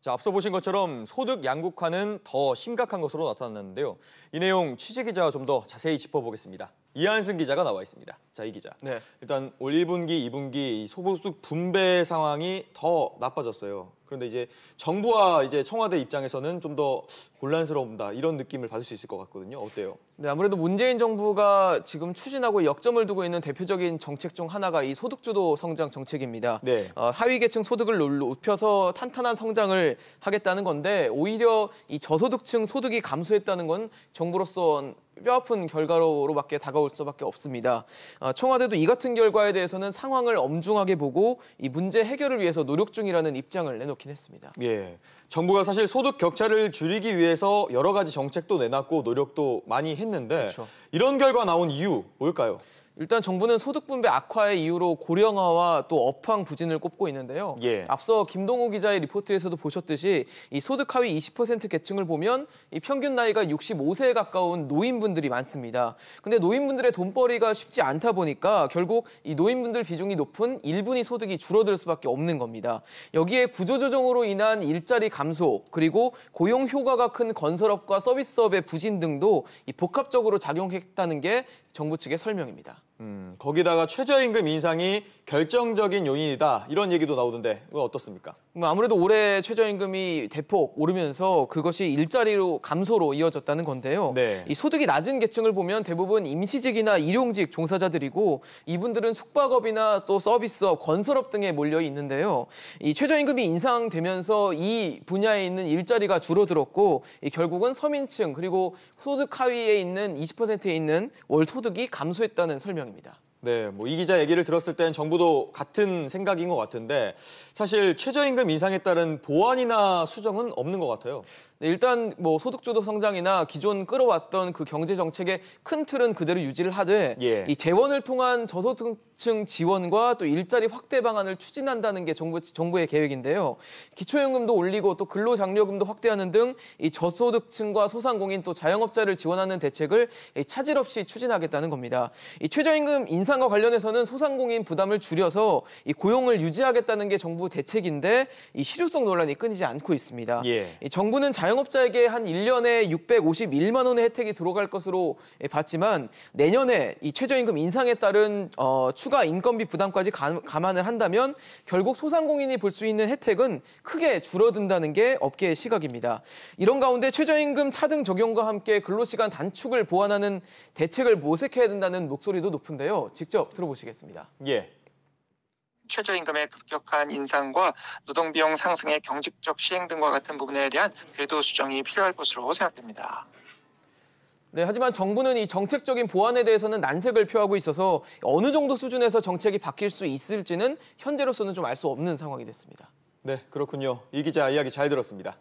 자, 앞서 보신 것처럼 소득 양극화는 더 심각한 것으로 나타났는데요. 이 내용 취재 기자와 좀 더 자세히 짚어보겠습니다. 이한승 기자가 나와 있습니다. 자, 이 기자. 네. 일단 올 1분기, 2분기 소득 분배 상황이 더 나빠졌어요. 그런데 이제 정부와 이제 청와대 입장에서는 좀 더 곤란스러운다 이런 느낌을 받을 수 있을 것 같거든요. 어때요? 네, 아무래도 문재인 정부가 지금 추진하고 역점을 두고 있는 대표적인 정책 중 하나가 이 소득주도 성장 정책입니다. 네. 하위 계층 소득을 높여서 탄탄한 성장을 하겠다는 건데 오히려 이 저소득층 소득이 감소했다는 건 정부로서 뼈아픈 결과로밖에 다가올 수밖에 없습니다. 청와대도 이 같은 결과에 대해서는 상황을 엄중하게 보고 이 문제 해결을 위해서 노력 중이라는 입장을 내놓긴 했습니다. 예, 정부가 사실 소득 격차를 줄이기 위해서 여러 가지 정책도 내놨고 노력도 많이 했는데 그렇죠. 이런 결과 나온 이유 뭘까요? 일단 정부는 소득 분배 악화의 이유로 고령화와 또 업황 부진을 꼽고 있는데요. 예. 앞서 김동우 기자의 리포트에서도 보셨듯이 이 소득 하위 20% 계층을 보면 이 평균 나이가 65세에 가까운 노인분들이 많습니다. 근데 노인분들의 돈벌이가 쉽지 않다 보니까 결국 이 노인분들 비중이 높은 1분위 소득이 줄어들 수밖에 없는 겁니다. 여기에 구조조정으로 인한 일자리 감소 그리고 고용 효과가 큰 건설업과 서비스업의 부진 등도 이 복합적으로 작용했다는 게 정부 측의 설명입니다. 거기다가 최저임금 인상이 결정적인 요인이다 이런 얘기도 나오던데 이거 어떻습니까? 아무래도 올해 최저임금이 대폭 오르면서 그것이 일자리로 감소로 이어졌다는 건데요. 네. 이 소득이 낮은 계층을 보면 대부분 임시직이나 일용직 종사자들이고 이분들은 숙박업이나 또 서비스업, 건설업 등에 몰려 있는데요. 이 최저임금이 인상되면서 이 분야에 있는 일자리가 줄어들었고 결국은 서민층 그리고 소득 하위에 있는 20%에 있는 월 소득이 감소했다는 설명입니다. 네, 뭐 이 기자 얘기를 들었을 땐 정부도 같은 생각인 것 같은데 사실 최저임금 인상에 따른 보완이나 수정은 없는 것 같아요. 네, 일단 뭐 소득주도 성장이나 기존 끌어왔던 그 경제 정책의 큰 틀은 그대로 유지를 하되 예. 이 재원을 통한 저소득층 지원과 또 일자리 확대 방안을 추진한다는 게 정부의 계획인데요. 기초연금도 올리고 또 근로장려금도 확대하는 등 이 저소득층과 소상공인 또 자영업자를 지원하는 대책을 차질 없이 추진하겠다는 겁니다. 이 최저임금 인상과 관련해서는 소상공인 부담을 줄여서 이 고용을 유지하겠다는 게 정부 대책인데 이 실효성 논란이 끊이지 않고 있습니다. 예. 이 정부는 자영업자에게 한 1년에 651만 원의 혜택이 들어갈 것으로 봤지만 내년에 이 최저임금 인상에 따른 추가 인건비 부담까지 감안을 한다면 결국 소상공인이 볼 수 있는 혜택은 크게 줄어든다는 게 업계의 시각입니다. 이런 가운데 최저임금 차등 적용과 함께 근로시간 단축을 보완하는 대책을 모색해야 된다는 목소리도 높은데요. 직접 들어보시겠습니다. 예. 최저임금의 급격한 인상과 노동비용 상승의 경직적 시행 등과 같은 부분에 대한 궤도 수정이 필요할 것으로 생각됩니다. 네, 하지만 정부는 이 정책적인 보완에 대해서는 난색을 표하고 있어서 어느 정도 수준에서 정책이 바뀔 수 있을지는 현재로서는 좀 알 수 없는 상황이 됐습니다. 네, 그렇군요. 이 기자 이야기 잘 들었습니다.